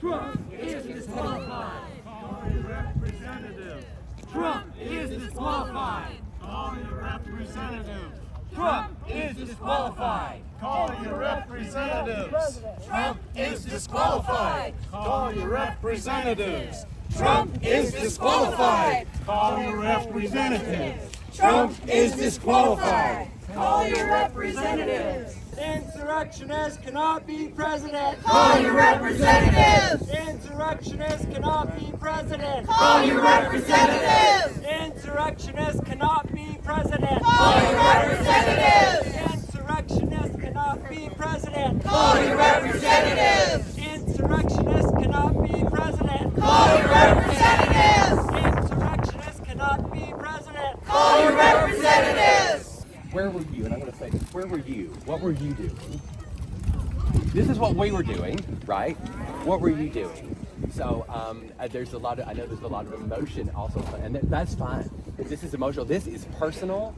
Trump is disqualified. Call your representative. Trump is disqualified. Call your representative. Trump is disqualified. Call your representatives. Trump is disqualified. Call your representatives. Trump is disqualified. Call your representatives. Trump is disqualified. Call your representatives. Insurrectionists cannot be president. Call your representatives. Insurrectionists cannot be president. Call your representatives. Insurrectionists cannot be president. Call your representatives. Insurrectionists cannot be president. Call your representatives. Insurrectionists cannot be president. Call your representatives. Insurrectionists cannot be president. Call your representatives. Where were you? And I'm going to say, where were you? What were you doing? This is what we were doing, right? What were you doing? So there's a lot of, I know there's a lot of emotion also, and that's fine. This is emotional. This is personal,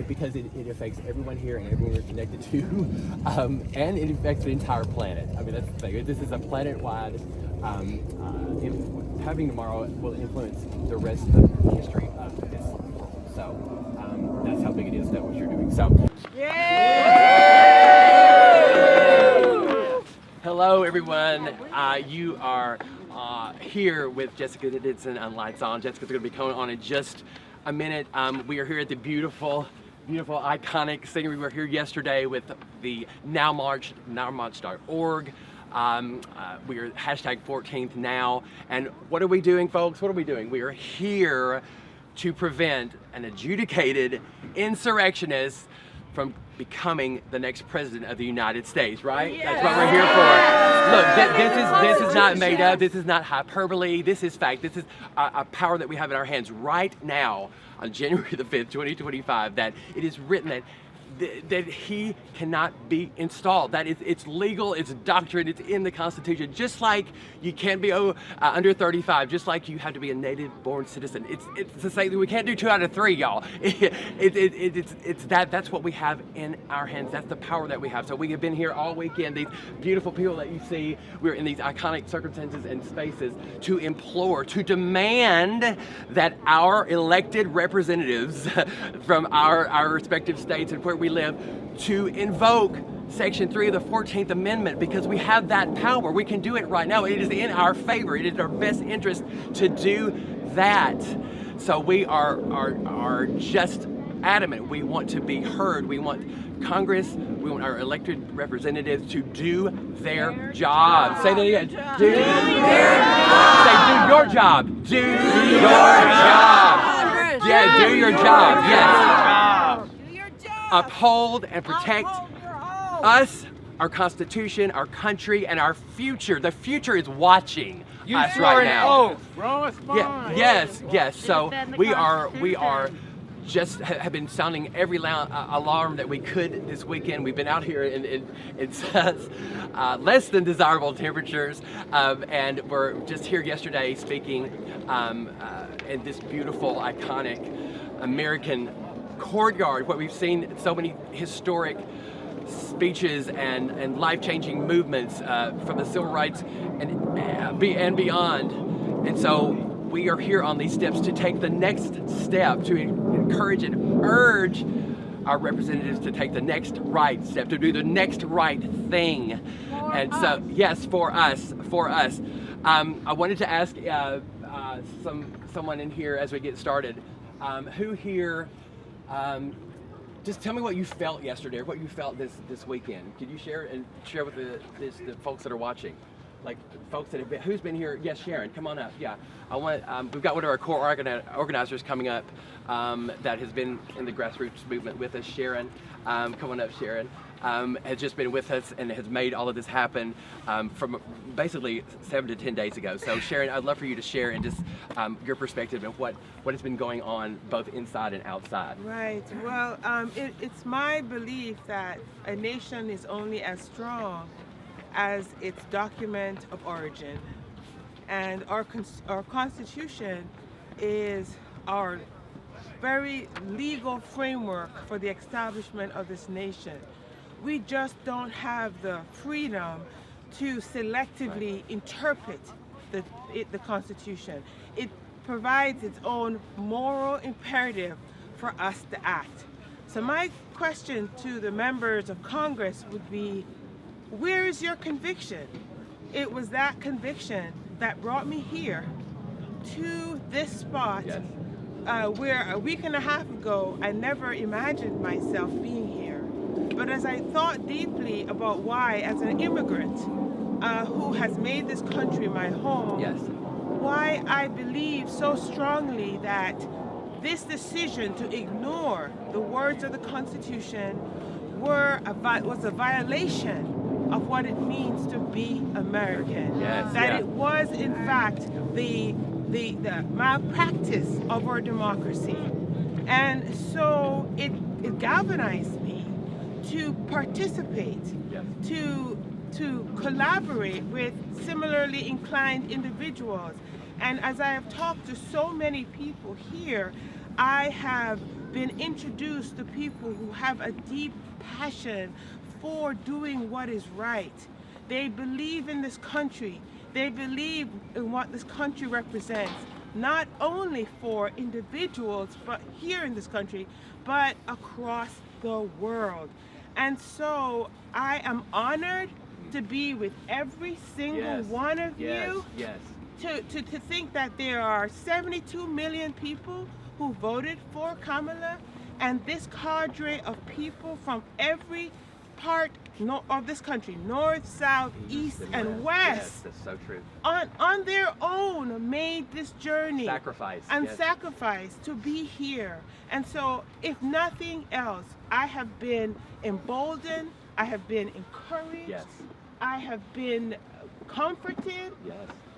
because it affects everyone here and everyone we're connected to, and it affects the entire planet. I mean, that's the thing. This is a planet-wide. Having tomorrow will influence the rest of the history of this world. So. That's how big it is that what you're doing. So, hello everyone. You are here with Jessica Didson on Lights On. Jessica's going to be coming on in just a minute. We are here at the beautiful, iconic scenery. We were here yesterday with the nowmarch.org. We are hashtag 14th now. And what are we doing, folks? What are we doing? We are here to prevent an adjudicated insurrectionist from becoming the next president of the United States, right? Yeah. That's what we're here for. Look, this is not made up. This is not hyperbole. This is fact. This is a power that we have in our hands right now on January the 5th, 2025, that it is written that he cannot be installed. That it's legal, it's doctrine, it's in the Constitution. Just like you can't be under 35, just like you have to be a native-born citizen. It's to say that we can't do 2 out of 3, y'all. That's what we have in our hands. That's the power that we have. So we have been here all weekend. These beautiful people that you see, we're in these iconic circumstances and spaces to implore, to demand that our elected representatives from our respective states and where we live to invoke Section 3 of the 14th Amendment, because we have that power. We can do it right now. It is in our favor. It is our best interest to do that. So we are just adamant. We want to be heard. We want Congress, we want our elected representatives to do their job. Say that again. Do their job. Say, do your job. Do your job. Yeah, do your job. Yes. Uphold and protect us, our Constitution, our country, and our future. The future is watching us right now. Yes. So we are just have been sounding every alarm that we could this weekend. We've been out here in less than desirable temperatures, and we're just here yesterday speaking in this beautiful, iconic American courtyard, where we've seen so many historic speeches and life-changing movements from the civil rights and beyond. And so we are here on these steps to take the next step, to encourage and urge our representatives to take the next right step, to do the next right thing. So, yes, for us. I wanted to ask someone in here as we get started, who here, just tell me what you felt yesterday, or what you felt this weekend. Can you share with the folks that are watching? Like folks that have been, who's been here? Yes, Sharon, come on up. Yeah, I want. We've got one of our core organizers coming up that has been in the grassroots movement with us. Sharon, come on up, Sharon. Has just been with us and has made all of this happen from basically 7 to 10 days ago. So Sharon, I'd love for you to share and just your perspective of what has been going on both inside and outside. Right. Well, it's my belief that a nation is only as strong as its document of origin, and our Constitution is our very legal framework for the establishment of this nation. We just don't have the freedom to selectively interpret the Constitution. It provides its own moral imperative for us to act. So my question to the members of Congress would be, where is your conviction? It was that conviction that brought me here to this spot. Yes. Where a week and a half ago, I never imagined myself being here. But as I thought deeply about why, as an immigrant who has made this country my home, Yes. why I believe so strongly that this decision to ignore the words of the Constitution was a violation of what it means to be American. Yes, that yeah. it was, in fact, the malpractice of our democracy. And so it galvanized me to participate, Yes. to collaborate with similarly inclined individuals. And as I have talked to so many people here, I have been introduced to people who have a deep passion for doing what is right. They believe in this country. They believe in what this country represents, not only for individuals but here in this country, but across the world. And so I am honored to be with every single Yes. one of Yes. you. Yes. To think that there are 72 million people who voted for Kamala, and this cadre of people from every part of this country, north, south, east, and west, Yes, that's so true. on their own made this journey Sacrifice. and yes. sacrifice to be here. And so, if nothing else, I have been emboldened, I have been encouraged, Yes. I have been comforted Yes.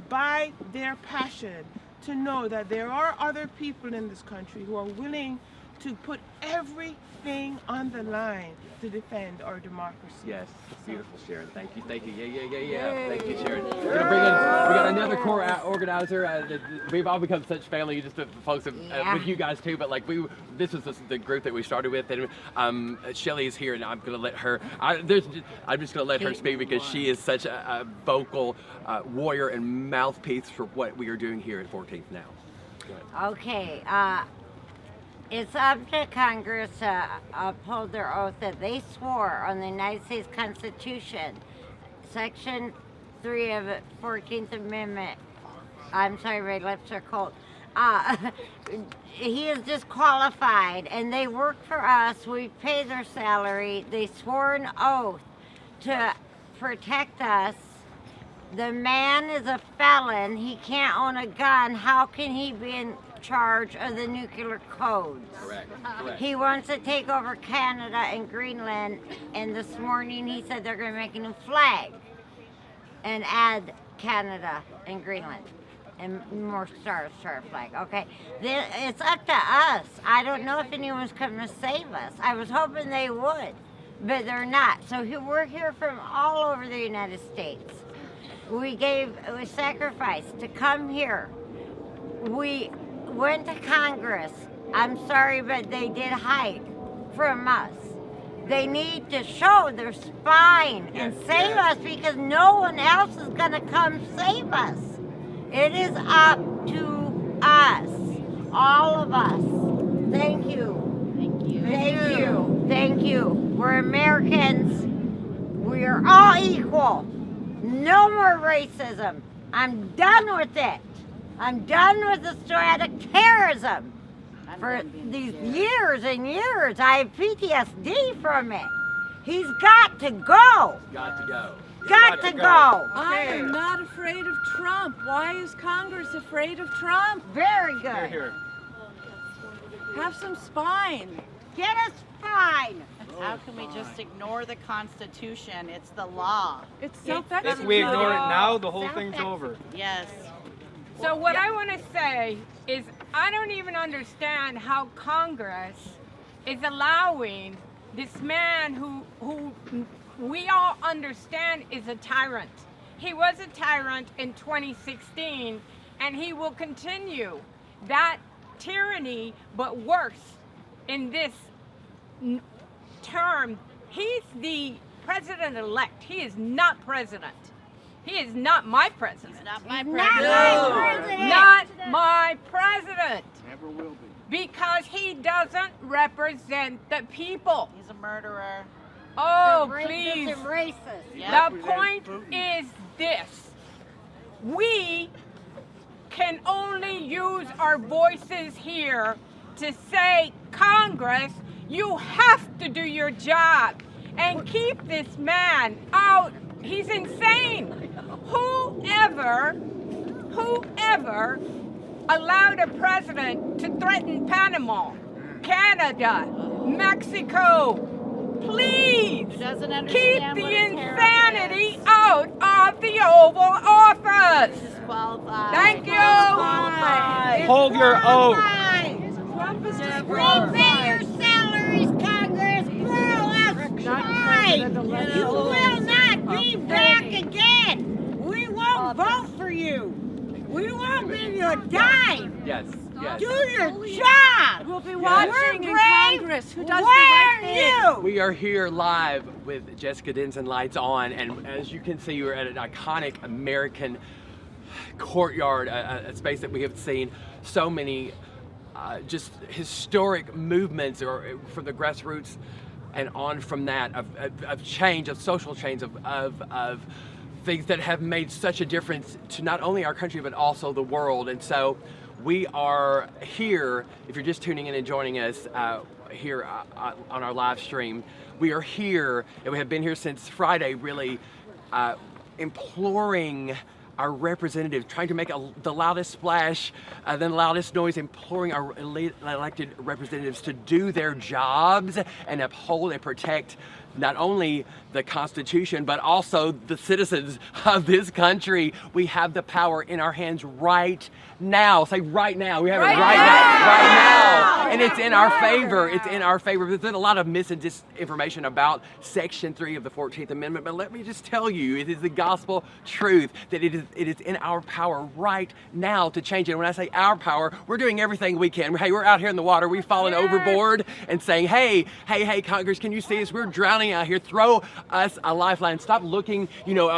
by their passion to know that there are other people in this country who are willing to put everything on the line to defend our democracy. Yes, beautiful, Sharon. Thank you, thank you. Yeah. Thank you, Sharon. We're gonna bring in. We got another core organizer. We've all become such family. Just the folks with you guys too. But like this was the group that we started with, and Shelly is here, and I'm gonna let her. I'm just gonna let her speak because she is such a vocal warrior and mouthpiece for what we are doing here at 14th now. Go ahead. Okay, it's up to Congress to uphold their oath that they swore on the United States Constitution, Section 3 of the 14th Amendment. I'm sorry, my lips are cold. He is disqualified, and they work for us. We pay their salary. They swore an oath to protect us. The man is a felon. He can't own a gun. How can he be in charge of the nuclear codes? Correct. He wants to take over Canada and Greenland, and this morning he said they're going to make a new flag and add Canada and Greenland and more star flag. Okay, it's up to us. I don't know if anyone's coming to save us. I was hoping they would, but they're not. So we're here from all over the United States. We sacrificed to come here. We went to Congress. I'm sorry, but they did hide from us. They need to show their spine and save us because no one else is going to come save us. It is up to us, all of us. Thank you. Thank you. Thank you. Thank you. We're Americans. We are all equal. No more racism. I'm done with it. I'm done with the strategic terrorism. For these years and years, I have PTSD from it. He's got to go. Got to go. Got to go. I am not afraid of Trump. Why is Congress afraid of Trump? Very good. Here. Have some spine. Get a spine. How can we just ignore the Constitution? It's the law. It's self-executing. If we ignore it now, the whole thing's over. Yes. So what I want to say is I don't even understand how Congress is allowing this man who we all understand is a tyrant. He was a tyrant in 2016, and he will continue that tyranny, but worse in this term. He's the president-elect. He is not president. He is not my president. Not my Not president. my president. Not my president. Never will be. Because he doesn't represent the people. He's a murderer. Oh, Racist please. and racist. Yeah. The point is this. We can only use our voices here to say, Congress, you have to do your job and keep this man out. He's insane. Whoever allowed a president to threaten Panama, Canada, Mexico, please He doesn't keep understand the what a terrorist insanity is. out of the Oval Office. Disqualified. Thank you. Hold your oath. Trump is We pay your salaries, Congress. Grow us right. You will not be back again. We won't vote for you. We won't give you a dime. Yes, yes. Do your job. We'll be We're watching in brave. Congress who does the Where right thing. are you? We are here live with Jessica Denson Lights On, and as you can see, we're at an iconic American courtyard, a space that we have seen so many just historic movements or from the grassroots and on from that of change, of social change, of things that have made such a difference to not only our country but also the world. And so we are here, if you're just tuning in and joining us here on our live stream, we are here and we have been here since Friday, really imploring our representatives, trying to make the loudest splash, then the loudest noise, imploring our elected representatives to do their jobs and uphold and protect not only the Constitution, but also the citizens of this country. We have the power in our hands right now. Say right now. We have it right now. Right now. And it's in our favor. It's in our favor. There's been a lot of mis and disinformation about Section 3 of the 14th Amendment, but let me just tell you, it is the gospel truth that it is in our power right now to change it. And when I say our power, we're doing everything we can. Hey, we're out here in the water. We've fallen overboard and saying, hey, Congress, can you see us? We're drowning out here. Throw us a lifeline. Stop looking,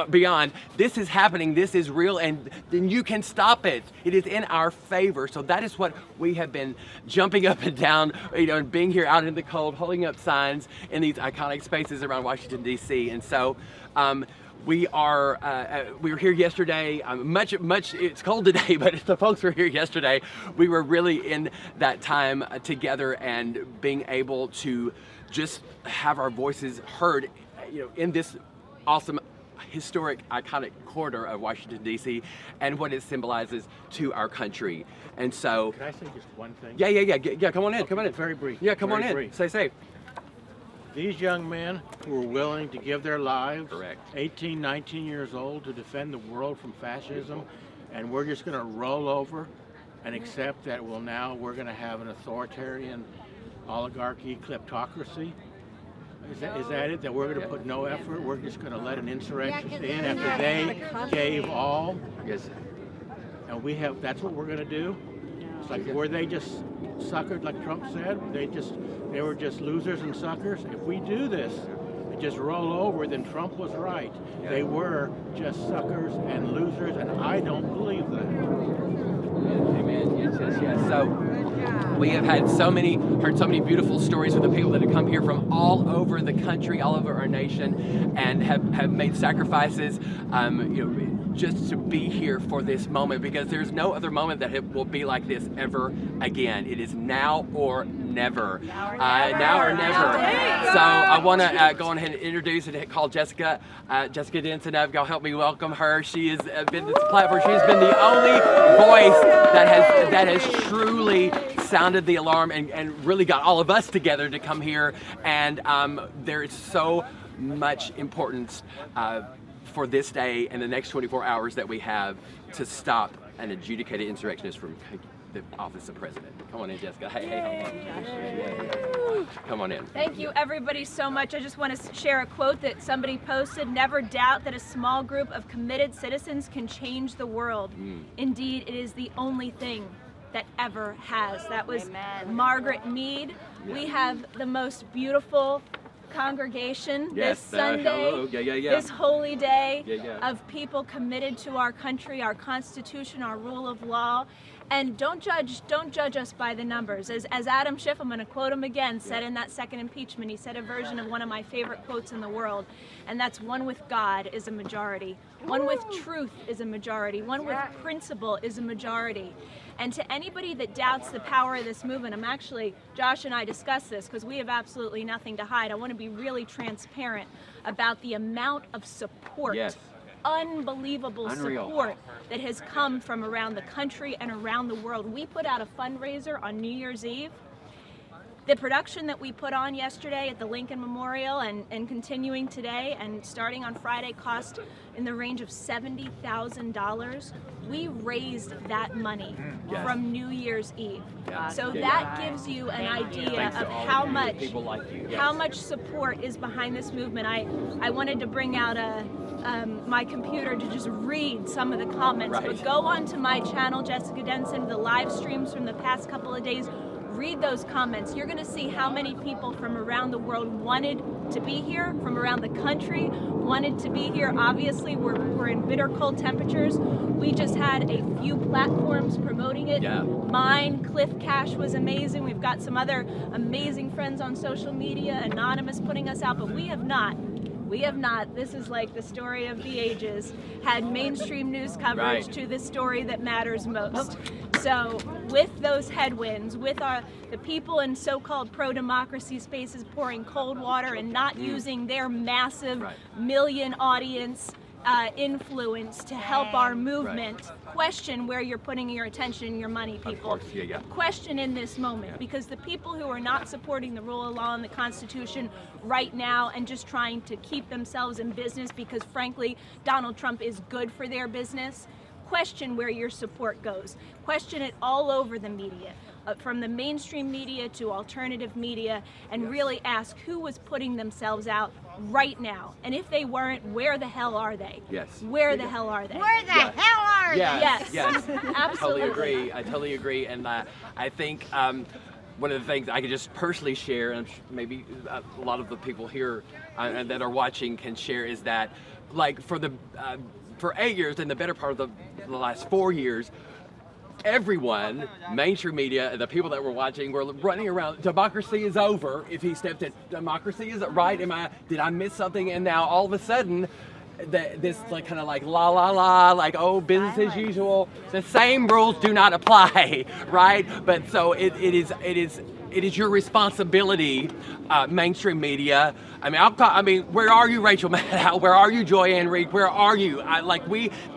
beyond. This is happening. This is real, and then you can stop it. It is in our favor. So that is what we have been jumping up and down, and being here out in the cold, holding up signs in these iconic spaces around Washington, D.C. And so we were here yesterday. Much. It's cold today, but the folks were here yesterday. We were really in that time together and being able to just have our voices heard, in this awesome, historic, iconic corridor of Washington, D.C. and what it symbolizes to our country. And so, Can I say just one thing? yeah. Come on in. Come on in. Very brief. Yeah, come on very in. brief. Say. These young men who are willing to give their lives, Correct. 18, 19 years old, to defend the world from fascism, and we're just going to roll over and accept that we're going to have an authoritarian oligarchy, kleptocracy. Is that it? That we're going to put no effort? We're just going to let an insurrection in after they gave all? Yes. And that's what we're going to do? It's like, were they just suckered, like Trump said? They were just losers and suckers? If we do this and just roll over, then Trump was right. They were just suckers and losers, and I don't believe that. Amen. Yes. So we have heard so many beautiful stories from the people that have come here from all over the country, all over our nation, and have made sacrifices, just to be here for this moment, because there's no other moment that it will be like this ever again. It is now or never. Now or never. So I want to go on ahead and introduce and call Jessica Denson up. Y'all help me welcome her. She has been this platform. She's been the only voice that has truly sounded the alarm and really got all of us together to come here. And there is so much importance for this day and the next 24 hours that we have to stop an adjudicated insurrectionist from the office of president. Come on in, Jessica. Hey. Come on in. Thank you, everybody, so much. I just want to share a quote that somebody posted. Never doubt that a small group of committed citizens can change the world. Indeed, it is the only thing that ever has. That was Margaret Mead. We have the most beautiful congregation Yes, this Sunday, hello. Yeah. this holy day Yeah. of people committed to our country, our Constitution, our rule of law. And don't judge us by the numbers. As Adam Schiff, I'm going to quote him again, said in that second impeachment, he said a version of one of my favorite quotes in the world, and that's one with God is a majority. One with truth is a majority. One with principle is a majority. And to anybody that doubts the power of this movement, Josh and I discussed this because we have absolutely nothing to hide. I want to be really transparent about the amount of support. Yes. Unbelievable Unreal. support that has come from around the country and around the world. We put out a fundraiser on New Year's Eve. The production that we put on yesterday at the Lincoln Memorial and continuing today and starting on Friday cost in the range of $70,000. We raised that money from New Year's Eve. So that gives you an idea Thanks to of all how of you, much people like you. Yes. how much support is behind this movement. I wanted to bring out my computer to just read some of the comments, Right. but go onto my channel, Jessica Denson, the live streams from the past couple of days. Read those comments. You're going to see how many people from around the world wanted to be here, from around the country wanted to be here. Obviously, we're in bitter cold temperatures. We just had a few platforms promoting it. Yeah. Mine, Cliff Cash was amazing. We've got some other amazing friends on social media, Anonymous putting us out, but we have not, this is like the story of the ages, had mainstream news coverage to the story that matters most. So with those headwinds, with the people in so-called pro-democracy spaces pouring cold water and not using their massive million audience influence to help our movement, question where you're putting your attention and your money, people. Of course. Yeah. Question in this moment, because the people who are not supporting the rule of law and the Constitution right now and just trying to keep themselves in business because frankly Donald Trump is good for their business, question where your support goes. Question it all over the media, from the mainstream media to alternative media, and really ask who was putting themselves out right now. And if they weren't, where the hell are they? Yes. Where the hell are they? Where the hell are Yes. they? Absolutely. I totally agree. And I think one of the things I could just personally share, and maybe a lot of the people here and that are watching can share, is that like for 8 years and the better part of the last 4 years, everyone, mainstream media, and the people that were watching were running around. Democracy is over. If he stepped in, democracy is right. Did I miss something? And now all of a sudden, this like kind of like la la la, like oh business as usual. The same rules do not apply, right? But so it is your responsibility, mainstream media. I mean, where are you, Rachel Maddow? Where are you, Joyanne Reed? Where are you?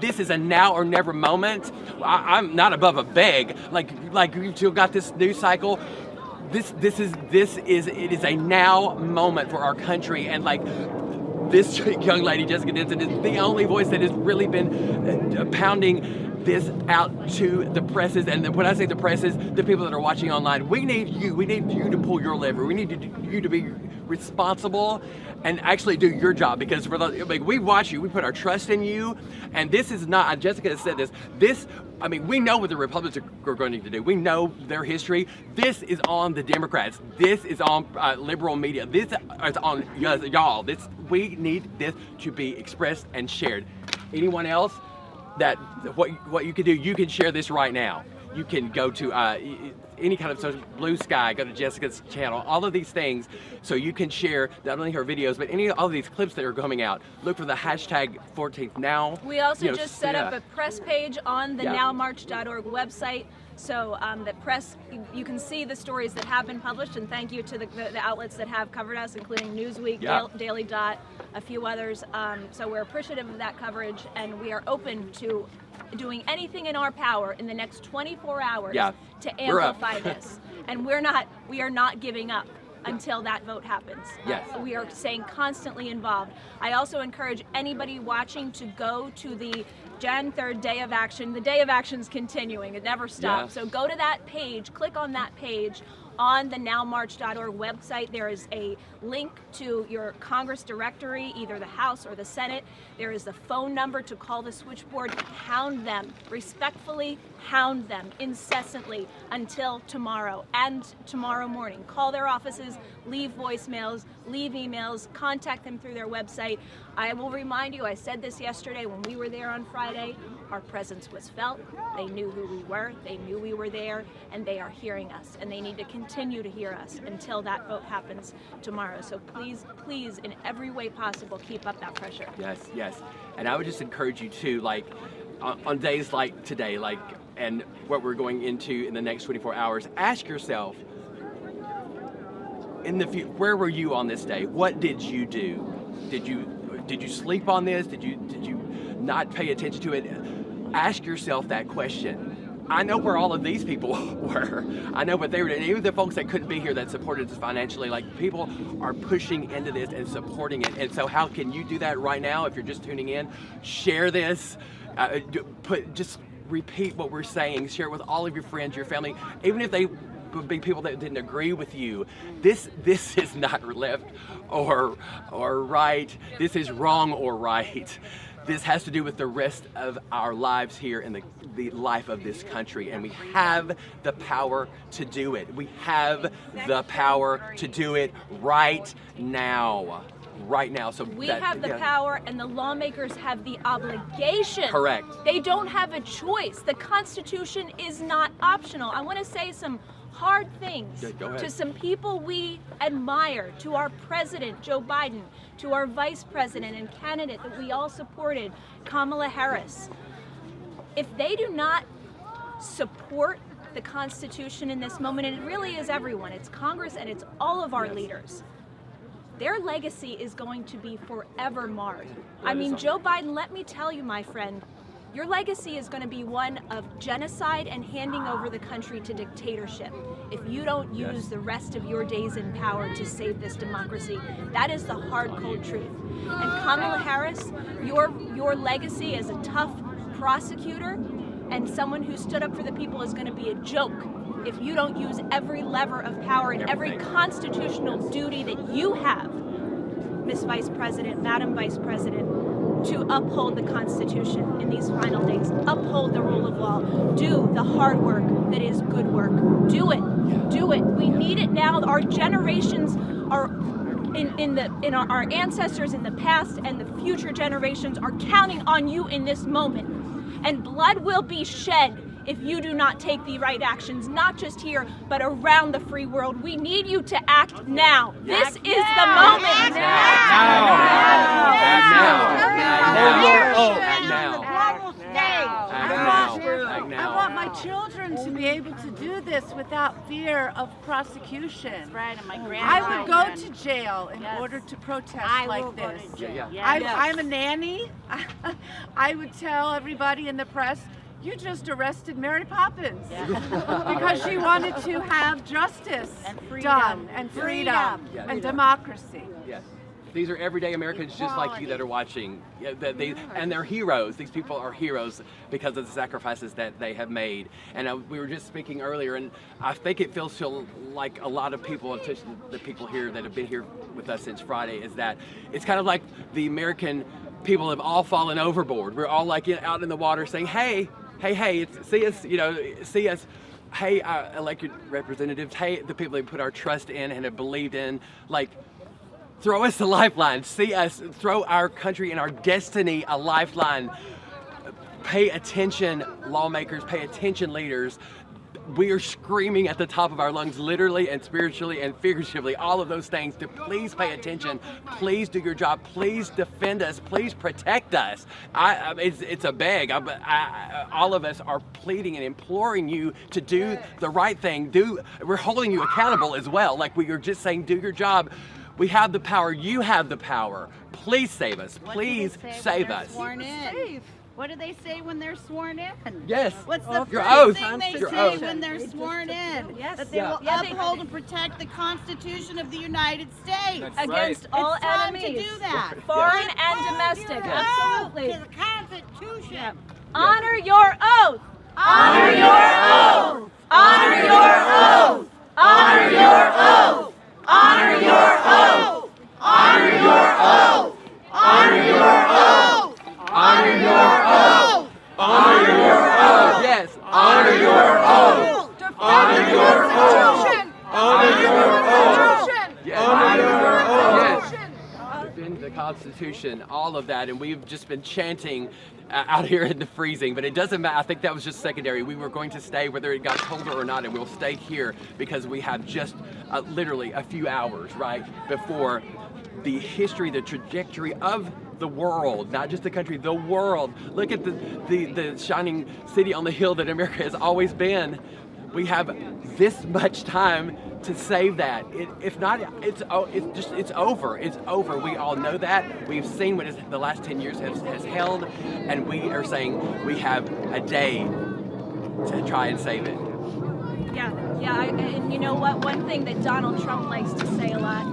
This is a now or never moment. I'm not above a beg. Like you've still got this news cycle. It is a now moment for our country, and like this young lady, Jessica Denson, is the only voice that has really been pounding this out to the presses. And when I say the presses, the people that are watching online, we need you to pull your lever. We need you to be responsible and actually do your job, because we watch you, we put our trust in you, and this is not, Jessica has said this, we know what the Republicans are going to do. We know their history. This is on the Democrats. This is on liberal media. This is on y'all. We need this to be expressed and shared. Anyone else that what you can do, you can share this right now. You can go to any kind of social, Blue Sky, go to Jessica's channel, all of these things, so you can share not only her videos, but all of these clips that are coming out. Look for the hashtag 14th Now. We also just set up a press page on the nowmarch.org website. So the press, you can see the stories that have been published, and thank you to the outlets that have covered us, including Newsweek, Daily Dot, a few others. So we're appreciative of that coverage, and we are open to doing anything in our power in the next 24 hours to amplify this. And we are not giving up until that vote happens. Yes. We are staying constantly involved. I also encourage anybody watching to go to the Jan 3rd Day of Action. The Day of Action is continuing. It never stops. Yeah. So go to that page, click on that page. On the nowmarch.org website, there is a link to your Congress directory, either the House or the Senate. There is the phone number to call the switchboard. Hound them, respectfully hound them incessantly until tomorrow and tomorrow morning. Call their offices, leave voicemails, leave emails, contact them through their website. I will remind you, I said this yesterday when we were there on Friday, our presence was felt. They knew who we were, they knew we were there, and they are hearing us, and they need to continue to hear us until that vote happens tomorrow. So please, please, in every way possible, keep up that pressure. Yes, yes. And I would just encourage you to, like, on days like today, like, and what we're going into in the next 24 hours, ask yourself, in the where were you on this day? What did you do? Did you sleep on this? Did you not pay attention to it? Ask yourself that question. I know where all of these people were. I know what they were doing. Even the folks that couldn't be here that supported us financially, like, people are pushing into this and supporting it. And so how can you do that right now if you're just tuning in? Share this. Just repeat what we're saying. Share it with all of your friends, your family, even if they would be people that didn't agree with you. This is not left or right. This is wrong or right. This has to do with the rest of our lives here in the life of this country, and we have the power to do it. We have the power to do it right now. Right now. So we have the power, and the lawmakers have the obligation. Correct. They don't have a choice. The Constitution is not optional. I want to say some hard things to some people we admire, to our president, Joe Biden, to our vice president and candidate that we all supported, Kamala Harris. If they do not support the Constitution in this moment, and it really is everyone, it's Congress and it's all of our leaders, their legacy is going to be forever marred. I mean, Joe Biden, let me tell you, my friend, your legacy is going to be one of genocide and handing over the country to dictatorship if you don't use the rest of your days in power to save this democracy. That is the hard, cold truth. And Kamala Harris, your legacy as a tough prosecutor and someone who stood up for the people is going to be a joke if you don't use every lever of power and every constitutional duty that you have, Miss Vice President, Madam Vice President, to uphold the Constitution in these final days. Uphold the rule of law. Do the hard work that is good work. Do it. Do it. We need it now. Our generations are our ancestors in the past and the future generations are counting on you in this moment. And blood will be shed if you do not take the right actions, not just here, but around the free world. We need you to act now. This is the moment. Act now. I want my children to be able to do this without fear of prosecution. That's right, and my I would go to jail in order to protest like this. I'm a nanny. I would tell everybody in the press, you just arrested Mary Poppins because she wanted to have justice done and freedom and democracy. Yes. These are everyday Americans just like you that are watching. And they're heroes. These people are heroes because of the sacrifices that they have made. And we were just speaking earlier, and I think it feels like a lot of people, especially the people here that have been here with us since Friday, is that it's kind of like the American people have all fallen overboard. We're all like out in the water saying, hey, see us, hey, elected representatives, hey, the people that put our trust in and have believed in, like, throw us a lifeline. See us, throw our country and our destiny a lifeline. Pay attention, lawmakers, pay attention, leaders. We are screaming at the top of our lungs, literally and spiritually and figuratively, all of those things, to please pay attention. Please do your job. Please defend us. Please protect us. It's a beg. All of us are pleading and imploring you to do the right thing. We're holding you accountable as well. Like we are just saying, do your job. We have the power. You have the power. Please save us. Please save us. What do they say when they're sworn in? Yes. What's the your first oath. thing they Your say oath. when they're sworn in? Yes. That they will uphold and protect the Constitution of the United States. Against all it's time enemies. to do that. Foreign and domestic. Absolutely. To the Constitution. Honor your oath. Honor your oath. Honor your oath. Honor Honor your oath. Honor your oath. Honor your oath. Honor your oath. Honor your oath. Honor your oath. Yes. Honor your oath. Honor your oath. Honor your oath. Yes. Honor your oath. Yes. Defend the Constitution, all of that, and we've just been chanting out here in the freezing, but it doesn't matter. I think that was just secondary. We were going to stay whether it got colder or not, and we'll stay here because we have just literally a few hours, right, before the history, the trajectory of the world, not just the country, the world. Look at the shining city on the hill that America has always been. We have this much time to save that. If not, it's over. It's over. We all know that. We've seen what the last 10 years has held, and we are saying we have a day to try and save it. Yeah, and you know what? One thing that Donald Trump likes to say a lot,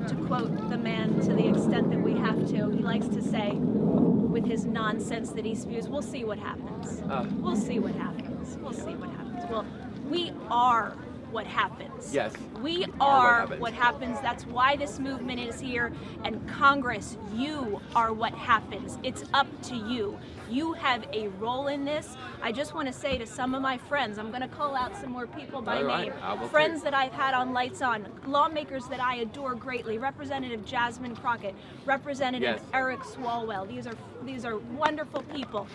to quote the man to the extent that we have to, he likes to say, with his nonsense that he spews, we'll see what happens. We'll see what happens. We'll see what happens. Well, we are what happens. Yes. We are what happens. That's why this movement is here. And Congress, you are what happens. It's up to you. You have a role in this. I just want to say to some of my friends, I'm going to call out some more people by name. Friends that I've had on Lights On, lawmakers that I adore greatly, Representative Jasmine Crockett, Representative Eric Swalwell. These are wonderful people.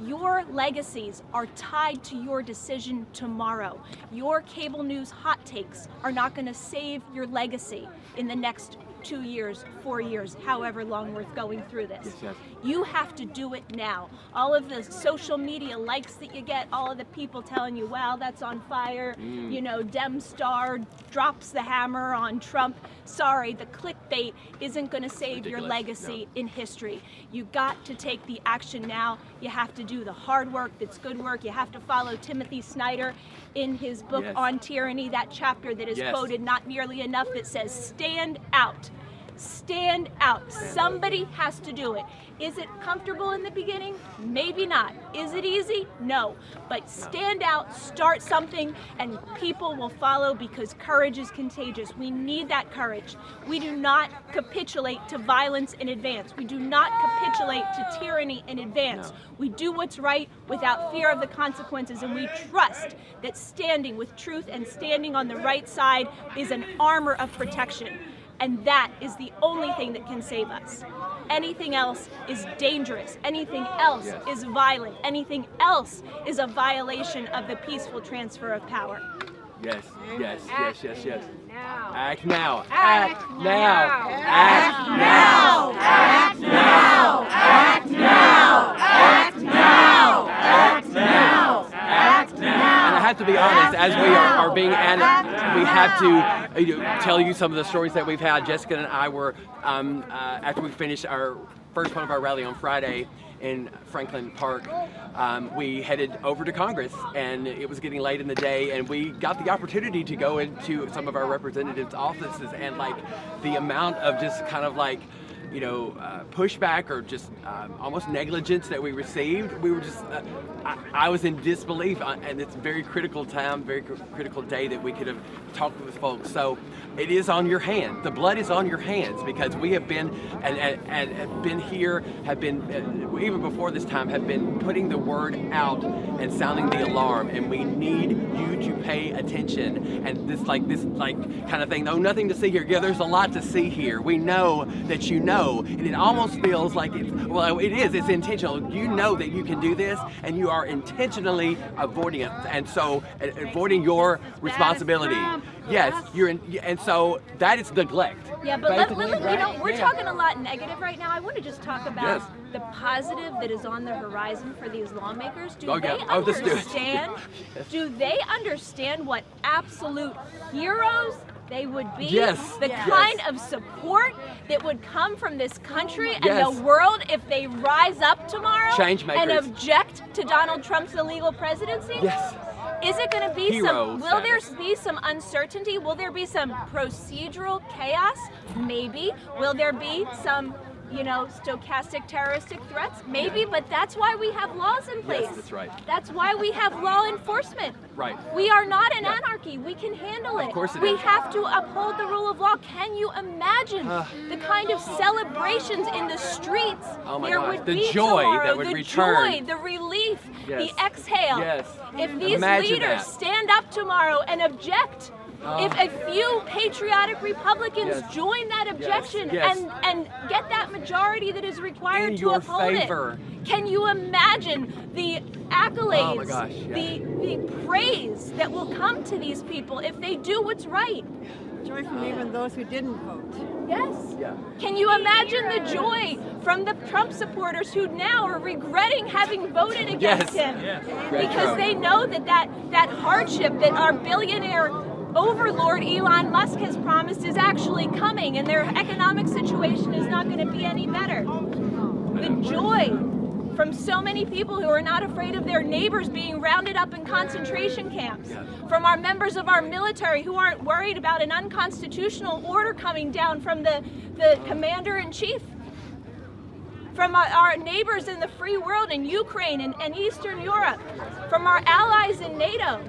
Your legacies are tied to your decision tomorrow. Your cable news hot takes are not going to save your legacy in the next 2 years, 4 years, however long we're going through this. You have to do it now. All of the social media likes that you get, all of the people telling you, wow, that's on fire, you know, Dem Star drops the hammer on Trump. Sorry, the clickbait isn't going to save your legacy in history. You got to take the action now. You have to do the hard work that's good work. You have to follow Timothy Snyder in his book on tyranny, that chapter that is quoted not nearly enough, that says, stand out. Stand out. Somebody has to do it. Is it comfortable in the beginning? Maybe not. Is it easy? No. But stand out, start something, and people will follow because courage is contagious. We need that courage. We do not capitulate to violence in advance. We do not capitulate to tyranny in advance. We do what's right without fear of the consequences, and we trust that standing with truth and standing on the right side is an armor of protection. And that is the only thing that can save us. Anything else is dangerous. Anything else is violent. Anything else is a violation of the peaceful transfer of power. Yes. Now. Act now. Act now. Act now. Act now. Act now. Act now. Act now. Act now. And I have to be honest, as we are being we have to tell you some of the stories that we've had. Jessica and I were, after we finished our first part of our rally on Friday in Franklin Park, we headed over to Congress, and it was getting late in the day, and we got the opportunity to go into some of our representatives' offices, and like the amount of just kind of like, you know, pushback or just almost negligence that we received. We were just, I was in disbelief, and it's a very critical time, very critical day that we could have talked with folks. So it is on your hands. The blood is on your hands, because we have been, and been here, have been, even before this time, have been putting the word out and sounding the alarm, and we need you to pay attention. And this kind of thing, no, nothing to see here. Yeah, there's a lot to see here. We know that you know. And it almost feels like it's intentional. You know that you can do this, and you are intentionally avoiding it, and so avoiding your responsibility. Yes, and so that is neglect. Yeah, but we're talking a lot negative right now. I want to just talk about the positive that is on the horizon for these lawmakers. Do they understand? Do they understand what absolute heroes they would be? The kind of support that would come from this country and the world if they rise up tomorrow and object to Donald Trump's illegal presidency? Is it going to be will there be some uncertainty? Will there be some procedural chaos? Maybe. Will there be some, stochastic terroristic threats? Maybe, but that's why we have laws in place. Yes, that's right. That's why we have law enforcement. Right. We are not an anarchy. We can handle it. Of course it we is. have to uphold the rule of law. Can you imagine the kind of celebrations in the streets Oh my there gosh, would the be joy tomorrow? that would the return. joy, the relief, Yes. the exhale. Yes. If these Imagine leaders that. stand up tomorrow and object, if a few patriotic Republicans Yes. join that objection Yes. and get that majority that is required In to your uphold favor. it, can you imagine the accolades, Oh my gosh, yeah. the praise that will come to these people if they do what's right? Joy from even those who didn't vote. Yes. Yeah. Can you imagine the joy from the Trump supporters who now are regretting having voted against him? Because they know that hardship that our billionaire overlord Elon Musk has promised is actually coming, and their economic situation is not going to be any better. The joy from so many people who are not afraid of their neighbors being rounded up in concentration camps, from our members of our military who aren't worried about an unconstitutional order coming down from the commander-in-chief, from our neighbors in the free world in Ukraine and Eastern Europe, from our allies in NATO.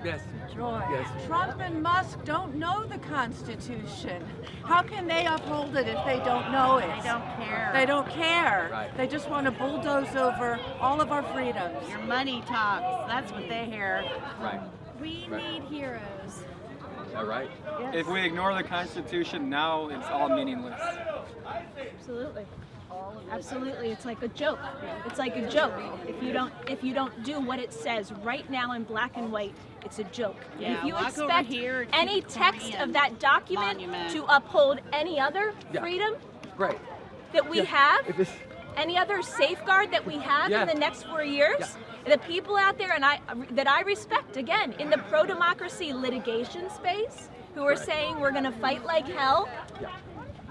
Yes. Joy. Yes. Trump and Musk don't know the Constitution. How can they uphold it if they don't know it? They don't care. They don't care. Right. They just want to bulldoze over all of our freedoms. Your money talks. That's what they hear. Right. We need heroes. All right. If we ignore the Constitution now, it's all meaningless. Absolutely. Absolutely. It's like a joke. It's like a joke. If you don't do what it says right now in black and white, it's a joke. Yeah, if you walk over expect here to any the text Korean of that document monument. to uphold any other freedom Right. that we If have, it's, any other safeguard that we have in the next 4 years, the people out there that I respect, again, in the pro-democracy litigation space, who are saying we're going to fight like hell,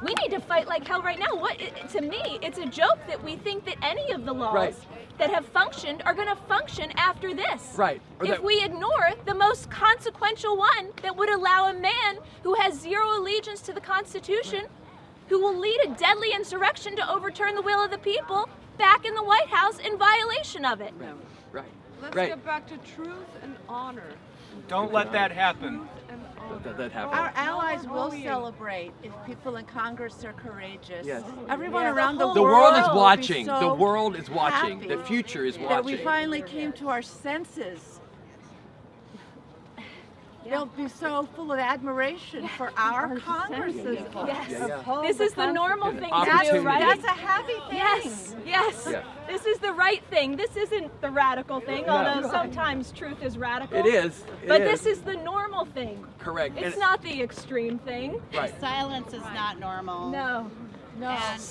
we need to fight like hell right now. To me, it's a joke that we think that any of the laws that have functioned are going to function after this. Right. Or If that- we ignore the most consequential one that would allow a man who has zero allegiance to the Constitution, who will lead a deadly insurrection to overturn the will of the people, back in the White House in violation of it. Right. Let's Right. get back to truth and honor. Don't let that happen. Don't let that happen. Our allies will celebrate if people in Congress are courageous. Yes. Everyone around the world. The world is will be watching. so The world is watching. happy The future is that we watching. finally came to our senses. They'll be so full of admiration for our Congresses. Yes. This is the normal thing to Opportunity. do, right? That's a happy thing. Yes, yes. Yeah. This is the right thing. This isn't the radical thing, No. although sometimes truth is radical. It is. It But is. this is the normal thing. Correct. It's And- not the extreme thing. Right. Silence is not normal. No. No. And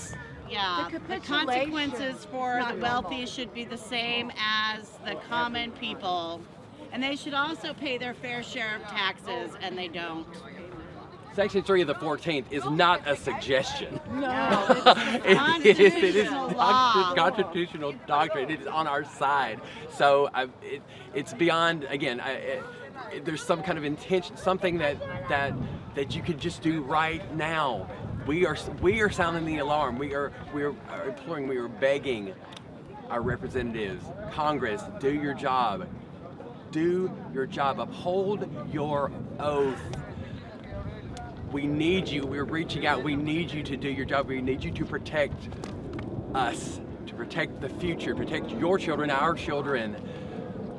yeah, The the capitulation, consequences for not the wealthy normal. should be the same as the common people. And they should also pay their fair share of taxes, and they don't. Section 3 of the 14th is not a suggestion. No, It is constitutional law. constitutional doctrine. It is on our side. So it's beyond, again, there's some kind of intention, something that you could just do right now. We are sounding the alarm. We are imploring, we are begging our representatives, Congress, do your job. Do your job. Uphold your oath. We need you. We're reaching out. We need you to do your job. We need you to protect us, to protect the future, protect your children, our children,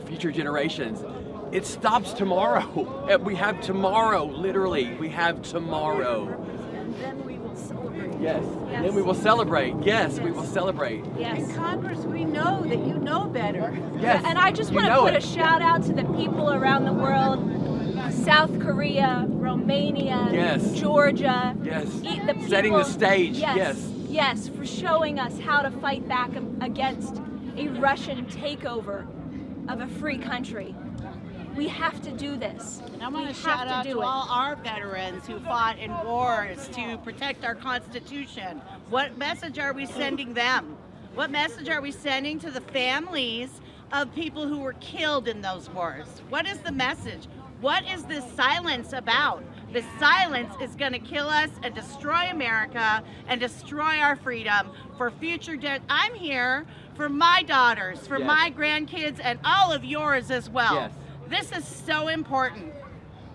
future generations. It stops tomorrow. We have tomorrow, literally. We have tomorrow. And then we will celebrate. Yes. Yes. And then we will celebrate. Yes, we will celebrate. Yes. In Congress, we know that you know better. Yes. And I just You want to know put it. a shout out to the people around the world, South Korea, Romania, Yes. Georgia. Yes. The people, Setting the stage. Yes. Yes, for showing us how to fight back against a Russian takeover of a free country. We have to do this. And I want We to have shout out do to it. all our veterans who fought in wars to protect our Constitution. What message are we sending them? What message are we sending to the families of people who were killed in those wars? What is the message? What is this silence about? This silence is going to kill us and destroy America and destroy our freedom for future I'm here for my daughters, for my grandkids, and all of yours as well. Yes. This is so important.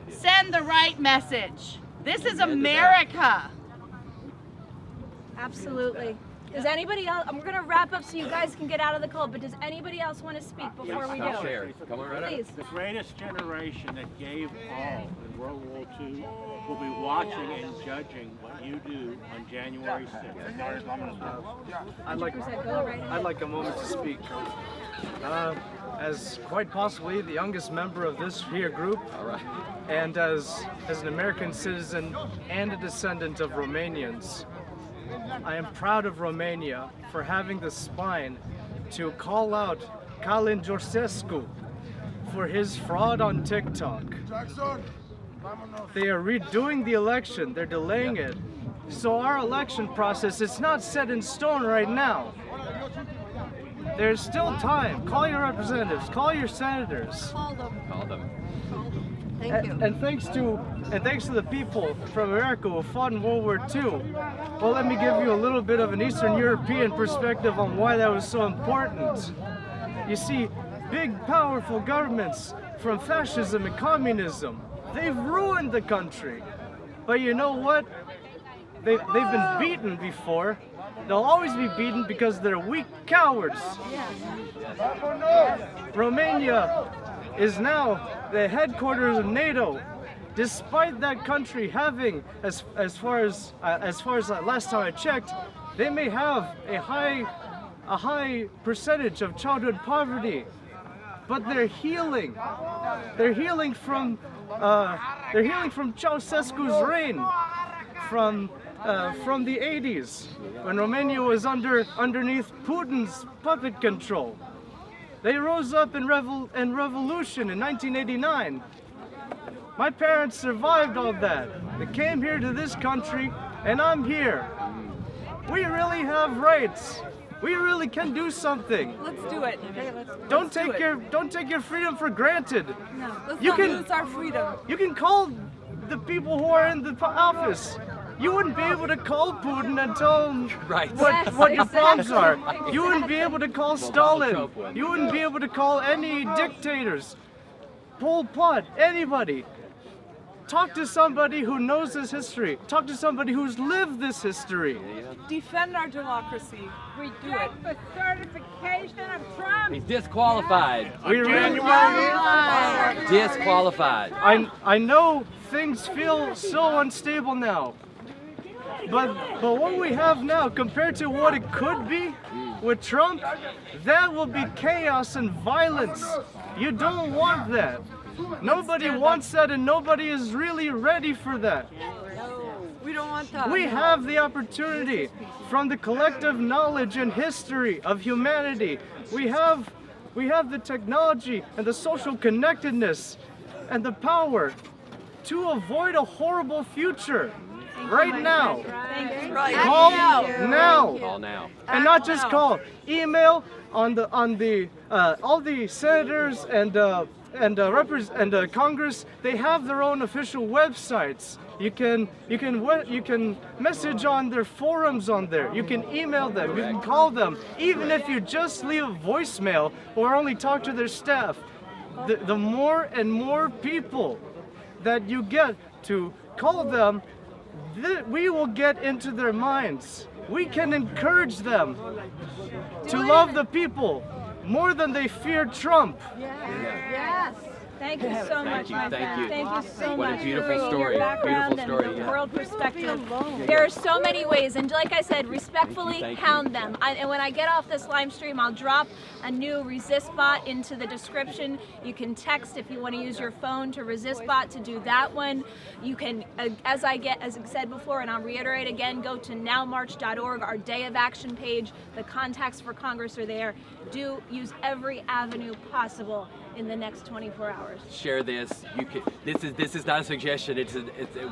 Send the right message. This is America. Absolutely. Does anybody else, we're going to wrap up so you guys can get out of the cold, but does anybody else want to speak before we go? Share. Come on right up. Please. The greatest generation that gave all in World War II will be watching and judging what you do on January 6th. I'd like a moment to speak. As quite possibly the youngest member of this here group, and as an American citizen and a descendant of Romanians, I am proud of Romania for having the spine to call out Călin Georgescu for his fraud on TikTok. They are redoing the election, they're delaying it. So our election process is not set in stone right now. There's still time. Call your representatives, call your senators. Call them. Call them. Thank you. And thanks to the people from America who fought in World War II. Well, let me give you a little bit of an Eastern European perspective on why that was so important. You see, big, powerful governments from fascism and communism, they've ruined the country. But you know what? They've been beaten before. They'll always be beaten because they're weak cowards. Romania is now the headquarters of NATO, despite that country having, as far as last time I checked, they may have a high percentage of childhood poverty, but they're healing. They're healing from Ceausescu's reign, from the 80s, when Romania was underneath Putin's puppet control. They rose up in revolution in 1989. My parents survived all that. They came here to this country, and I'm here. We really have rights. We really can do something. Let's do it. Okay, Don't take your freedom for granted. No, let's You not can- lose our freedom. You can call the people who are in the office. You wouldn't be able to call Putin and tell him what your problems are. You wouldn't be able to call Stalin. You wouldn't be able to call any dictators. Pol Pot, anybody. Talk to somebody who knows this history. Talk to somebody who's lived this history. Defend our democracy. We do it. The certification of Trump. He's disqualified. Disqualified. Disqualified. I know things feel so unstable now. But what we have now, compared to what it could be with Trump, that will be chaos and violence. You don't want that. Nobody wants that, and nobody is really ready for that. We don't want that. We have the opportunity from the collective knowledge and history of humanity. We have the technology and the social connectedness and the power to avoid a horrible future. Right now. Call now. Call now. And not just call. Email on the all the senators and Congress. They have their own official websites. You can message on their forums on there. You can email them. You can call them. Even if you just leave a voicemail or only talk to their staff, the more and more people that you get to call them, we will get into their minds. We can encourage them to love the people more than they fear Trump. Yes. Thank you so much, my friend. Thank you so What a much beautiful for story. your background Beautiful story, and the yeah. world perspective. There are so many ways, and like I said, respectfully Thank you. hound them. And when I get off this live stream, I'll drop a new Resist bot into the description. You can text if you want to use your phone to Resist bot to do that one. You can, as I said before, and I'll reiterate again, go to nowmarch.org, our Day of Action page. The contacts for Congress are there. Do use every avenue possible in the next 24 hours. Share this. You can. This is not a suggestion.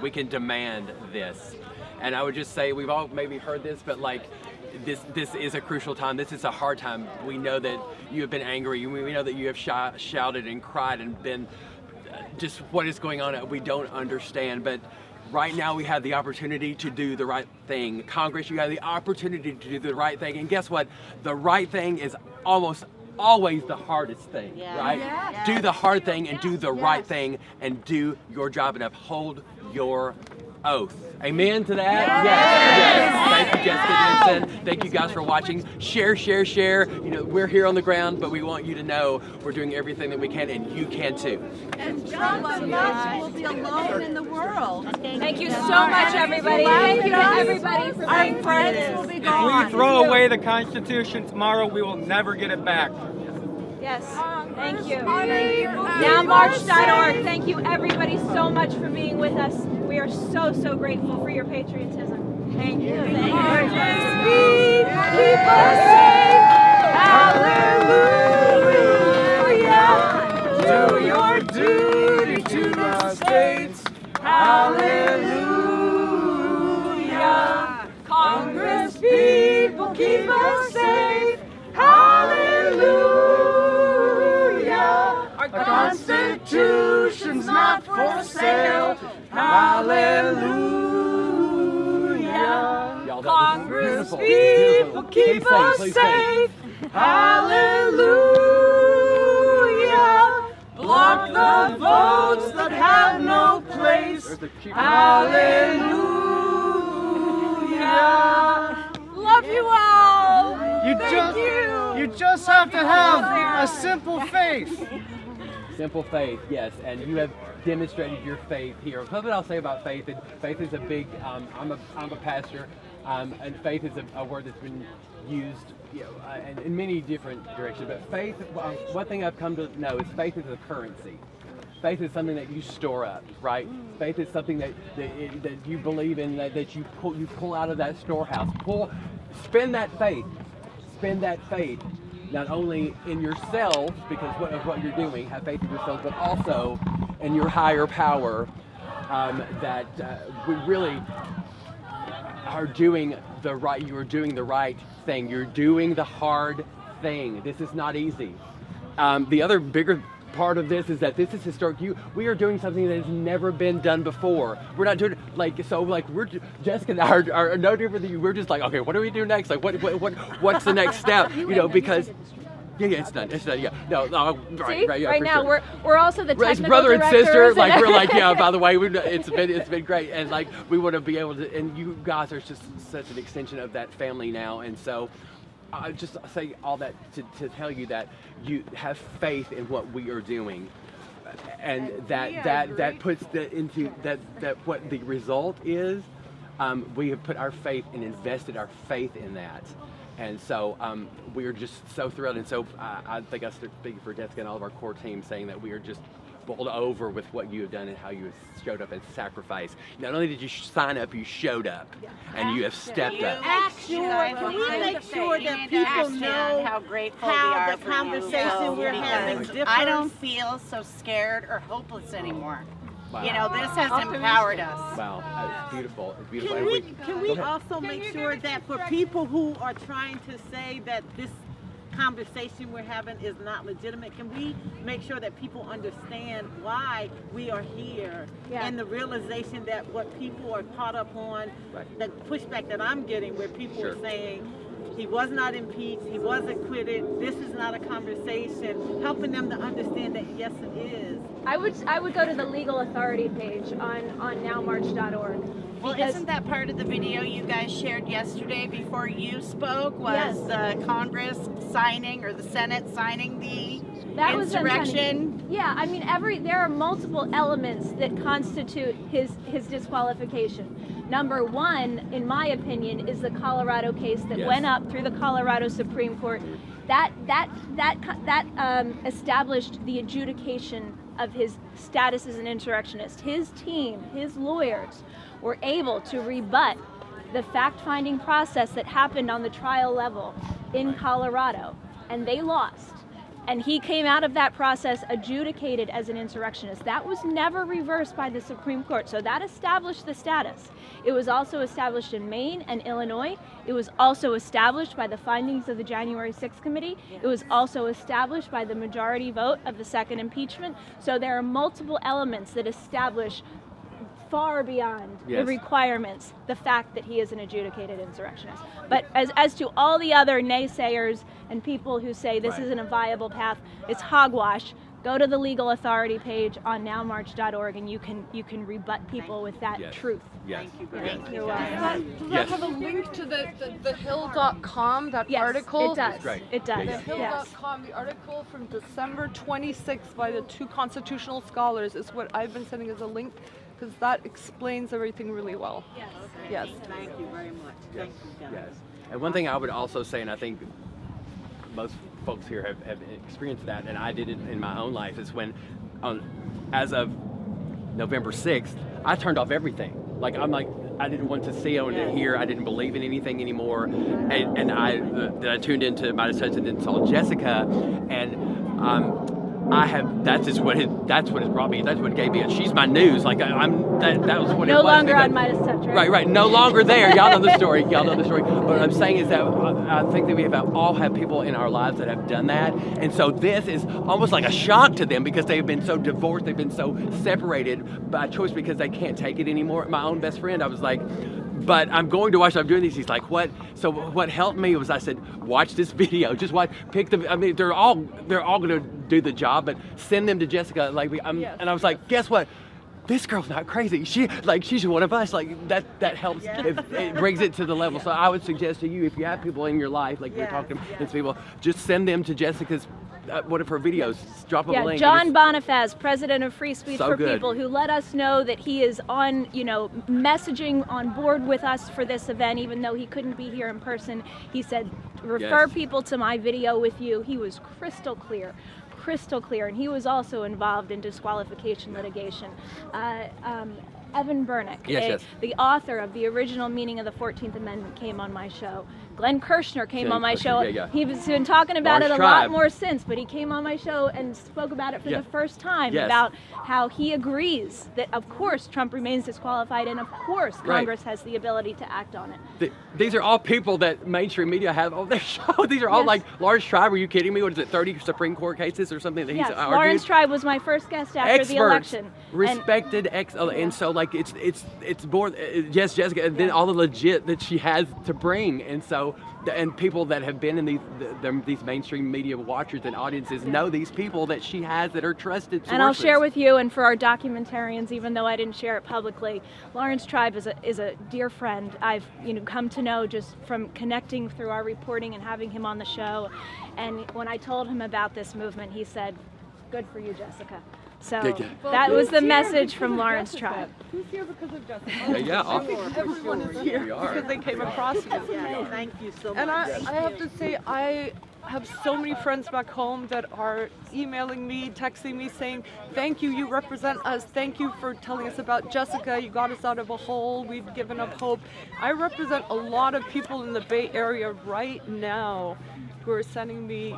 We can demand this. And I would just say, we've all maybe heard this, but like, this is a crucial time. This is a hard time. We know that you have been angry. We know that you have shouted and cried and been just what is going on, we don't understand. But right now we have the opportunity to do the right thing. Congress, you have the opportunity to do the right thing. And guess what? The right thing is almost always the hardest thing, right? Yes. Do the hard thing and do the right thing and do your job and uphold your oath. Amen to that? Yes. Thank you, Jessica Denson. Thank you guys for watching. Share. You know, we're here on the ground, but we want you to know we're doing everything that we can, and you can too. And some of us will be alone in the world. Thank you so much, everybody. Thank you to everybody for Our being friends will be If gone. we throw away the Constitution tomorrow, we will never get it back. Yes, thank you. NowMarch.org. Thank you, everybody, so much for being with us. We are so grateful for your patriotism. Thank you. Thank you. Keep us safe. Hallelujah. Do your duty to the states. Hallelujah. Congress people, keep us safe. Hallelujah. Our Constitution's not for sale. Hallelujah. Congress people, keep us safe. Hallelujah. Block the votes that have no place. Hallelujah. Love you all. You just have to have a simple faith. Simple faith, yes, and you have demonstrated your faith here. Something I'll say about faith, and faith is a big, I'm a pastor, and faith is a word that's been used in many different directions, but faith, one thing I've come to know is faith is a currency. Faith is something that you store up, right? Faith is something that you believe in, that you pull out of that storehouse. Spend that faith, not only in yourself, because of what you're doing, have faith in yourself, but also in your higher power, that we really are doing the right, you are doing the right thing. You're doing the hard thing. This is not easy. The other bigger part of this is that this is historic. We are doing something that has never been done before. We're not doing we're Jessica and I are no different than you. We're just like, okay, what do we do next? Like, what's the next step? Because it's done. Yeah, no, right. Yeah, right now sure. we're also the technical brother and sister. directors Like we're like, yeah. By the way, it's been great, and like we want to be able to. And you guys are just such an extension of that family now, and so. I just say all that to tell you that you have faith in what we are doing, and that puts into what the result is. We have put our faith and invested our faith in that, and so we are just so thrilled. And so I think I speak for Jessica and all of our core team, saying that we are just bowled over with what you have done and how you have showed up and sacrificed. Not only did you sign up, you showed up, and you have stepped up. Can we make sure that people know how grateful how we are the for conversation you, we're having because differs? I don't feel so scared or hopeless anymore. Wow. You know, this has empowered us. Wow, it's beautiful. It's beautiful. Can we also make sure that for people who are trying to say that this conversation we're having is not legitimate, can we make sure that people understand why we are here and the realization that what people are caught up on, the pushback that I'm getting where people are saying he was not impeached, he was acquitted, this is not a conversation, helping them to understand that yes it is. I would go to the legal authority page on nowmarch.org. Well, isn't that part of the video you guys shared yesterday before you spoke, was the Congress signing or the Senate signing the insurrection? Yeah, I mean, there are multiple elements that constitute his disqualification. Number one, in my opinion, is the Colorado case that went up through the Colorado Supreme Court. That established the adjudication of his status as an insurrectionist. His team, his lawyers, were able to rebut the fact-finding process that happened on the trial level in Colorado, and they lost. And he came out of that process adjudicated as an insurrectionist. That was never reversed by the Supreme Court. So that established the status. It was also established in Maine and Illinois. It was also established by the findings of the January 6th committee. It was also established by the majority vote of the second impeachment. So there are multiple elements that establish far beyond the requirements the fact that he is an adjudicated insurrectionist. But as to all the other naysayers and people who say this isn't a viable path, it's hogwash. Go to the legal authority page on nowmarch.org and you can rebut people with that truth. Yes. Thank you. Does that have a link to the Hill.com, that article? It does. Right. It does. The Hill.com, the article from December 26th by the two constitutional scholars is what I've been sending as a link, because that explains everything really well. Yes. Yes. Thank you very much. Thank you, Yes. And one thing I would also say, and I think most folks here have experienced that, and I did it in my own life, is when, as of November 6th, I turned off everything. I didn't want to see, I wanted to hear, I didn't believe in anything anymore. And I tuned into my attention and saw Jessica, and that's what it brought me. That's what gave me she's my news. That was what it was. No longer on Midas Touch, right? Right. No longer there. Y'all know the story. But what I'm saying is that I think that we all have people in our lives that have done that. And so this is almost like a shock to them because they've been so divorced, they've been so separated by choice because they can't take it anymore. My own best friend, I was like, but I'm going to watch, I'm doing these. He's like, what? So what helped me was I said, watch this video. Just watch, they're all going to do the job, but send them to Jessica. And I was like, guess what? This girl's not crazy. She's one of us. That helps. It brings it to the level. So I would suggest to you, if you have people in your life, you're talking to these people, just send them to Jessica's one of her videos. Drop them a link. John Bonifaz, president of Free Speech for good. People, who let us know that he is on, messaging on board with us for this event, even though he couldn't be here in person. He said, refer people to my video with you. He was crystal clear, and he was also involved in disqualification litigation. Evan Bernick, the author of the original meaning of the 14th Amendment, came on my show. Glenn Kirshner came on my show. He's been talking about it a lot more since, but he came on my show and spoke about it for the first time, about how he agrees that, of course, Trump remains disqualified, and of course, Congress has the ability to act on it. These are all people that mainstream media have on their show. These are all Lawrence Tribe. Are you kidding me? What is it, 30 Supreme Court cases or something that he's argued? Lawrence Tribe was my first guest after the election. Respected and so it's more Jessica, and then all the legit that she has to bring, and people that have been in these mainstream media watchers and audiences know these people that she has that are trusted sources. And I'll share with you, and for our documentarians, even though I didn't share it publicly, Lawrence Tribe is a dear friend. I've come to know just from connecting through our reporting and having him on the show. And when I told him about this movement, he said, "Good for you, Jessica." So that was the message from Lawrence Tribe. Who's here because of Jessica? Everyone is here because they came across you. Thank you so much. And I have to say, I have so many friends back home that are emailing me, texting me, saying, thank you, you represent us. Thank you for telling us about Jessica. You got us out of a hole. We've given up hope. I represent a lot of people in the Bay Area right now who are sending me,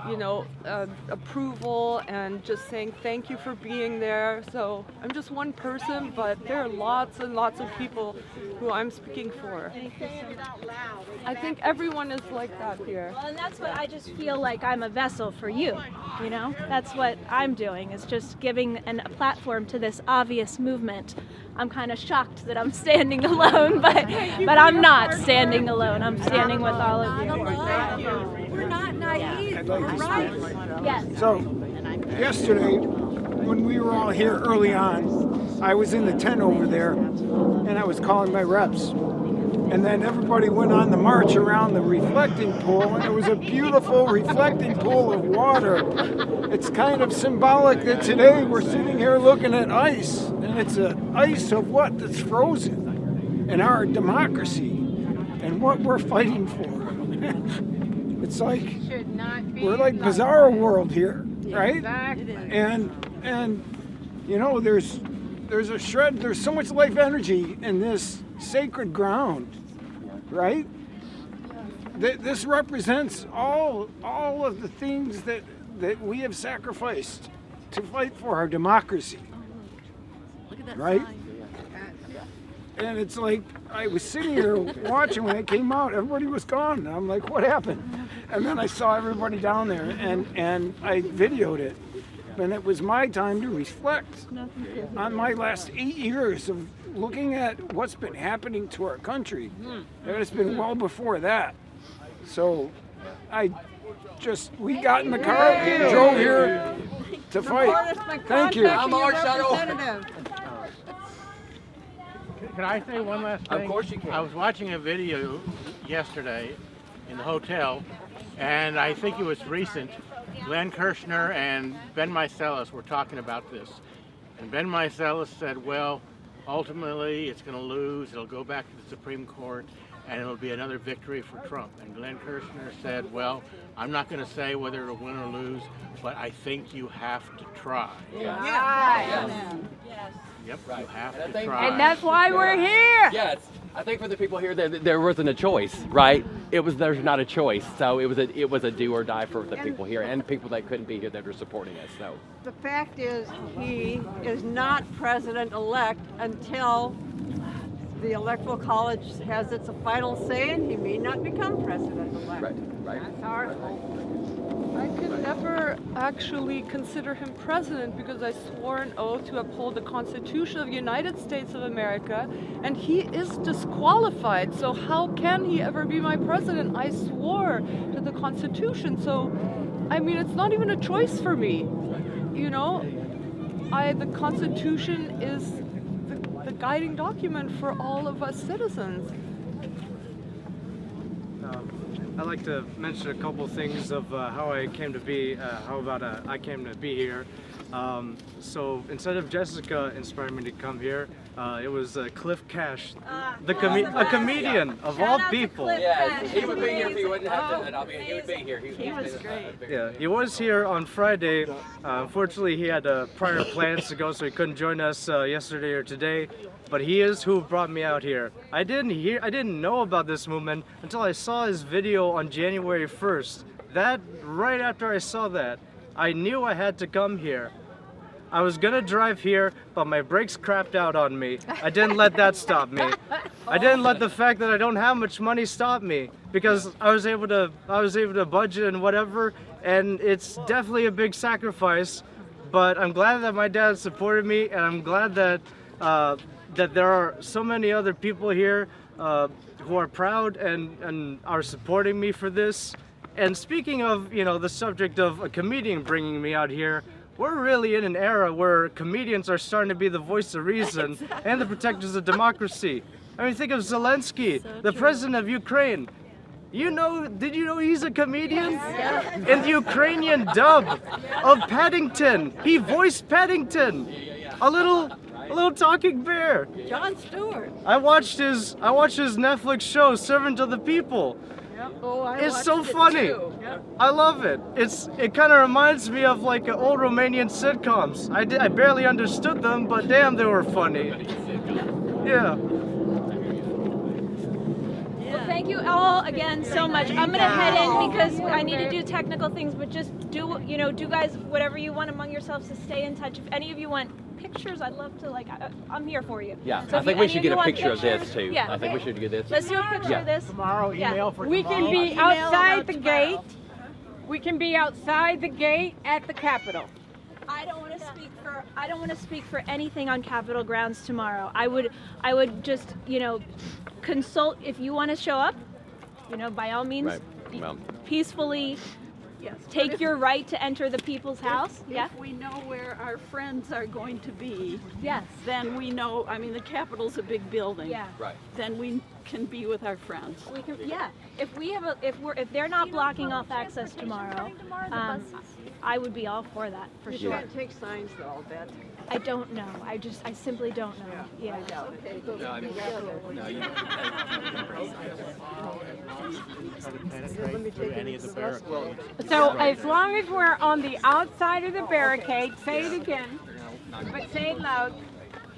approval and just saying thank you for being there. So I'm just one person, but there are lots and lots of people who I'm speaking for. I think everyone is like that here. Well, and that's what I just feel like I'm a vessel for you. That's what I'm doing, is just giving a platform to this obvious movement. I'm kind of shocked that I'm standing alone, but I'm not standing alone. I'm standing with all of you. We're not naive. We're right. Yes. So, yesterday, when we were all here early on, I was in the tent over there, and I was calling my reps. And then everybody went on the march around the reflecting pool, and it was a beautiful reflecting pool of water. It's kind of symbolic that today we're sitting here looking at ice, and it's an ice of what? That's frozen in our democracy and what we're fighting for. It's like we're like bizarro world here, right? Exactly. And there's a shred. There's so much life energy in this sacred ground, right? This represents all of the things that that we have sacrificed to fight for our democracy. Right? And it's like, I was sitting here watching when it came out, everybody was gone. And I'm like, what happened? And then I saw everybody down there and I videoed it. And it was my time to reflect on my last 8 years of looking at what's been happening to our country. And it's been well before that. So we got in the car and drove here to fight. Thank you. I'm our representative. Can I say one last thing? Of course you can. I was watching a video yesterday in the hotel, and I think it was recent. Glenn Kirshner and Ben Meiselas were talking about this. And Ben Meiselas said, well, ultimately it's going to lose. It'll go back to the Supreme Court, and it'll be another victory for Trump. And Glenn Kirshner said, well, I'm not going to say whether it'll win or lose, but I think you have to try. Yep, you have to try. And that's why we're here. Yes, I think for the people here, there wasn't a choice, right? There's not a choice, so it was a do or die for the people here and people that couldn't be here that are supporting us. So The fact is, he is not president-elect until the Electoral College has its final say, and he may not become president-elect. Right. That's our hope. I could never actually consider him president because I swore an oath to uphold the Constitution of the United States of America, and he is disqualified. So how can he ever be my president? I swore to the Constitution. So, I mean, it's not even a choice for me. You know, the Constitution is the guiding document for all of us citizens. I'd like to mention a couple things of how I came to be, I came to be here. So instead of Jessica inspiring me to come here, it was Cliff Cash, a comedian of all people. Yeah, he would be here if he wouldn't have to. He would be here. He was great. Yeah, he was here on Friday. Unfortunately, he had prior plans to go, so he couldn't join us yesterday or today. But he is who brought me out here. I didn't know about this movement until I saw his video on January 1st. Right after I saw that, I knew I had to come here. I was gonna drive here, but my brakes crapped out on me. I didn't let that stop me. I didn't let the fact that I don't have much money stop me, because I was able to budget and whatever, and it's definitely a big sacrifice. But I'm glad that my dad supported me, and I'm glad that that there are so many other people here who are proud and are supporting me for this. And speaking of, the subject of a comedian bringing me out here, we're really in an era where comedians are starting to be the voice of reason and the protectors of democracy. I mean, think of Zelensky, the president of Ukraine. Did you know he's a comedian? Yeah. In the Ukrainian dub of Paddington, he voiced Paddington, a little talking bear. Jon Stewart. I watched his Netflix show, Servant of the People. Yep. Oh, It's so funny. Yep. I love it. It kind of reminds me of like old Romanian sitcoms. I barely understood them, but damn, they were funny. Yeah. Well, thank you all again so much. I'm gonna head in because I need to do technical things, but just do guys whatever you want among yourselves to stay in touch. If any of you want pictures, I'd love to, I'm here for you. Yeah, So I think we should get a picture of this too. Yeah. I think we should get this. Let's do a picture of this. Tomorrow, email for We tomorrow. can be outside the gate. We can be outside the gate at the Capitol. I don't want to speak for anything on Capitol grounds tomorrow. I would just, consult if you want to show up, by all means, Right. Well. peacefully Yes. take your right to enter the people's house. If we know where our friends are going to be, Yes. then we know, the Capitol's a big building. Yeah. Right. Then we can be with our friends. We can, yeah. If they're not blocking off access tomorrow, I would be all for that for You sure. can't take signs though, I'll bet. I don't know. I simply don't know. Yeah. Okay. Penetrate through any of the barricades. So as long as we're on the outside of the barricade, say it again, but say it loud.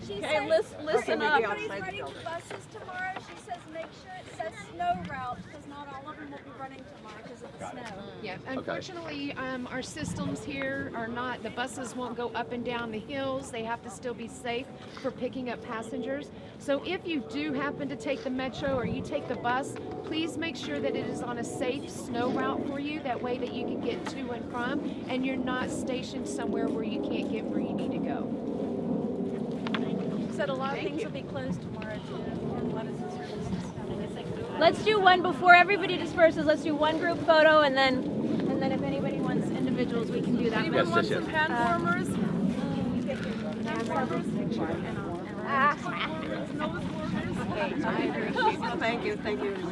She Okay, says, listen up. everybody's running buses tomorrow. She says make sure it says snow route because not all of them will be running tomorrow because of the snow. Yeah, unfortunately, our systems here are not, the buses won't go up and down the hills. They have to still be safe for picking up passengers. So if you do happen to take the metro or you take the bus, please make sure that it is on a safe snow route for you. That way that you can get to and from, and you're not stationed somewhere where you can't get where you need to go. Said a lot of things will be closed tomorrow too. Let's do one before everybody disperses. Let's do one group photo, and then if anybody wants individuals, we can do that. Anyone want some hand warmers? Thank you.